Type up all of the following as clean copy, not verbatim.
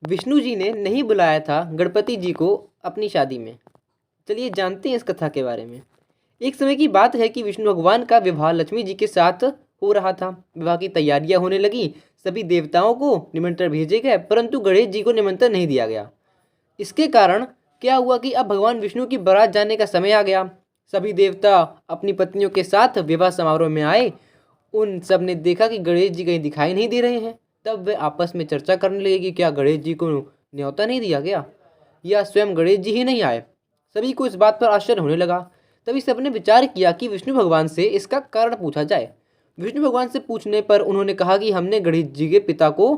विष्णु जी ने नहीं बुलाया था गणपति जी को अपनी शादी में। चलिए जानते हैं इस कथा के बारे में। एक समय की बात है कि विष्णु भगवान का विवाह लक्ष्मी जी के साथ हो रहा था। विवाह की तैयारियां होने लगी। सभी देवताओं को निमंत्रण भेजे गए, परंतु गणेश जी को निमंत्रण नहीं दिया गया। इसके कारण क्या हुआ कि अब भगवान विष्णु की बारात जाने का समय आ गया। सभी देवता अपनी पत्नियों के साथ विवाह समारोह में आए। उन सब ने देखा कि गणेश जी कहीं दिखाई नहीं दे रहे हैं। तब वे आपस में चर्चा करने लगे कि क्या गणेश जी को न्योता नहीं दिया गया या स्वयं गणेश जी ही नहीं आए। सभी को इस बात पर आश्चर्य होने लगा। तभी सबने विचार किया कि विष्णु भगवान से इसका कारण पूछा जाए। विष्णु भगवान से पूछने पर उन्होंने कहा कि हमने गणेश जी के पिता को,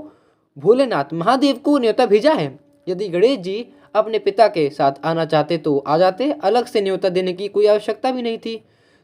भोलेनाथ महादेव को न्योता भेजा है। यदि गणेश जी अपने पिता के साथ आना चाहते तो आ जाते, अलग से न्योता देने की कोई आवश्यकता भी नहीं थी।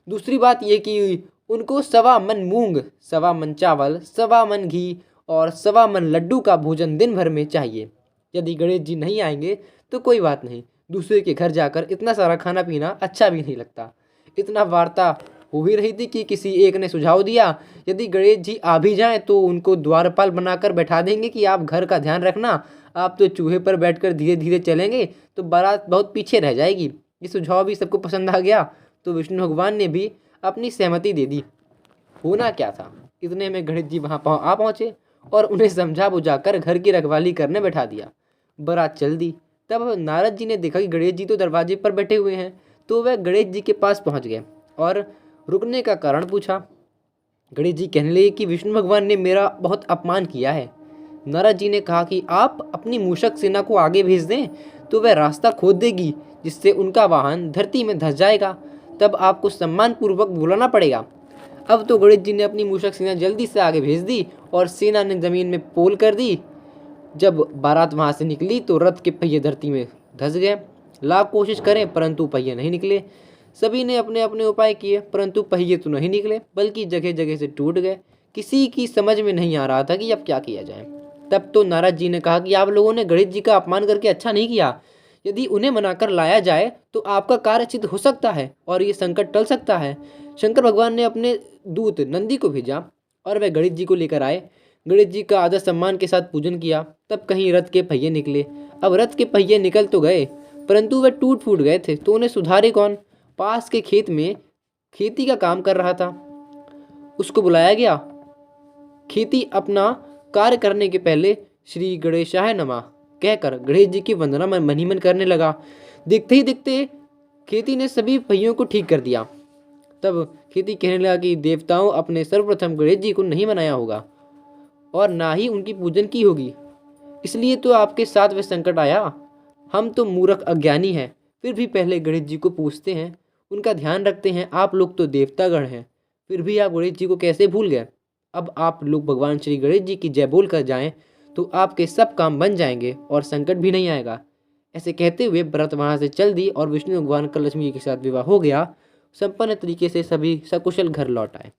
दूसरी बात यह कि उनको 1.25 मन मूंग, 1.25 मन चावल, 1.25 मन घी और 1.25 मन लड्डू का भोजन दिन भर में चाहिए। यदि गणेश जी नहीं आएंगे तो कोई बात नहीं, दूसरे के घर जाकर इतना सारा खाना पीना अच्छा भी नहीं लगता। इतना वार्ता हो ही रही थी कि किसी एक ने सुझाव दिया, यदि गणेश जी आ भी जाएं तो उनको द्वारपाल बनाकर बैठा देंगे कि आप घर का ध्यान रखना, आप तो चूहे पर बैठकर धीरे धीरे चलेंगे तो बारात बहुत पीछे रह जाएगी। ये सुझाव भी सबको पसंद आ गया तो विष्णु भगवान ने भी अपनी सहमति दे दी। होना क्या था, इतने में गणेश जी वहाँ आ पहुँचे और उन्हें समझा बुझाकर घर की रखवाली करने बैठा दिया। बारात चल दी। तब नारद जी ने देखा कि गणेश जी तो दरवाजे पर बैठे हुए हैं, तो वह गणेश जी के पास पहुंच गए और रुकने का कारण पूछा। गणेश जी कहने लगे कि विष्णु भगवान ने मेरा बहुत अपमान किया है। नारद जी ने कहा कि आप अपनी मूषक सेना को आगे भेज दें तो वह रास्ता खोद देगी, जिससे उनका वाहन धरती में धंस जाएगा। तब आपको सम्मान पूर्वक बुलाना पड़ेगा। अब तो गणेश जी ने अपनी मूषक सेना जल्दी से आगे भेज दी और सेना ने जमीन में पोल कर दी। जब बारात वहां से निकली तो रथ के पहिए धरती में धंस गए। लाख कोशिश करें परंतु पहिए नहीं निकले। सभी ने अपने अपने उपाय किए परंतु पहिए तो नहीं निकले, बल्कि जगह जगह से टूट गए। किसी की समझ में नहीं आ रहा था कि अब क्या किया जाए। तब तो नारद जी ने कहा कि आप लोगों ने गणेश जी का अपमान करके अच्छा नहीं किया। यदि उन्हें मनाकर लाया जाए तो आपका कार्य सिद्ध हो सकता है और ये संकट टल सकता है। शंकर भगवान ने अपने दूत नंदी को भेजा और वह गणेश जी को लेकर आए। गणेश जी का आदर सम्मान के साथ पूजन किया। तब कहीं रथ के पहिए निकले। अब रथ के पहिए निकल तो गए परंतु वह टूट फूट गए थे, तो उन्हें सुधारे कौन। पास के खेत में खेती का काम कर रहा था, उसको बुलाया गया। खेती अपना कार्य करने के पहले श्री गणेशाय नमः कहकर गणेश जी की वंदना मन ही मन करने लगा। दिखते ही दिखते खेती ने सभी पहियों को ठीक कर दिया। तब खेती कहने लगा कि देवताओं अपने सर्वप्रथम गणेश जी को नहीं मनाया होगा और ना ही उनकी पूजन की होगी, इसलिए तो आपके साथ वह संकट आया। हम तो मूर्ख अज्ञानी हैं, फिर भी पहले गणेश जी को पूजते हैं, उनका ध्यान रखते हैं। आप लोग तो देवतागण हैं, फिर भी आप गणेश जी को कैसे भूल गए। अब आप लोग भगवान श्री गणेश जी की जय बोल कर जाएं तो आपके सब काम बन जाएंगे और संकट भी नहीं आएगा। ऐसे कहते हुए व्रत वहाँ से चल दी और विष्णु भगवान का लक्ष्मी जी के साथ विवाह हो गया। संपन्न तरीके से सभी सकुशल घर लौट आए।